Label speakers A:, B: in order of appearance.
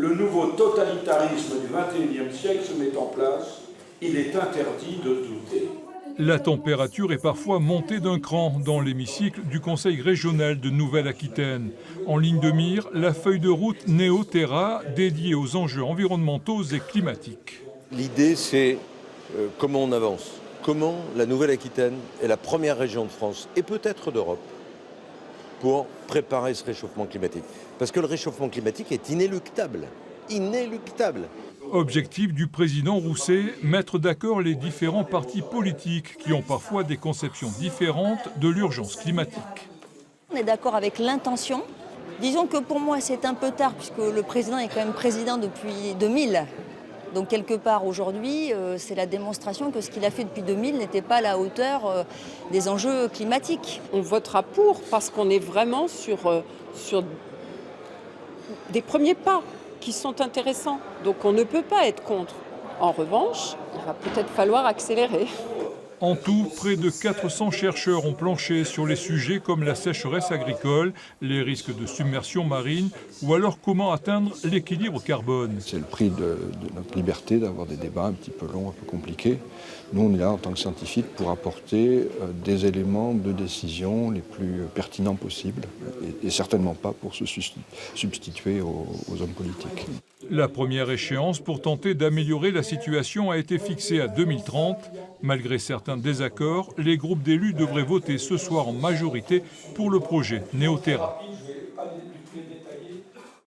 A: le nouveau totalitarisme du XXIe siècle se met en place, il est interdit de douter.
B: La température est parfois montée d'un cran dans l'hémicycle du Conseil régional de Nouvelle-Aquitaine. En ligne de mire, la feuille de route Néo-Terra dédiée aux enjeux environnementaux et climatiques.
C: L'idée, c'est comment on avance, comment la Nouvelle-Aquitaine est la première région de France et peut-être d'Europe pour préparer ce réchauffement climatique. Parce que le réchauffement climatique est inéluctable, inéluctable.
B: Objectif du président Rousset, mettre d'accord les différents partis politiques qui ont parfois des conceptions différentes de l'urgence climatique.
D: On est d'accord avec l'intention. Disons que pour moi c'est un peu tard puisque le président est quand même président depuis 2000. Donc quelque part aujourd'hui, c'est la démonstration que ce qu'il a fait depuis 2000 n'était pas à la hauteur des enjeux climatiques.
E: On votera pour parce qu'on est vraiment sur des premiers pas qui sont intéressants. Donc on ne peut pas être contre. En revanche, il va peut-être falloir accélérer.
B: En tout, près de 400 chercheurs ont planché sur les sujets comme la sécheresse agricole, les risques de submersion marine ou alors comment atteindre l'équilibre carbone.
F: C'est le prix de notre liberté d'avoir des débats un petit peu longs, un peu compliqués. Nous, on est là en tant que scientifiques pour apporter des éléments de décision les plus pertinents possibles et certainement pas pour se substituer aux hommes politiques.
B: La première échéance pour tenter d'améliorer la situation a été fixée à 2030. Malgré certains désaccords, les groupes d'élus devraient voter ce soir en majorité pour le projet Néo-Terra.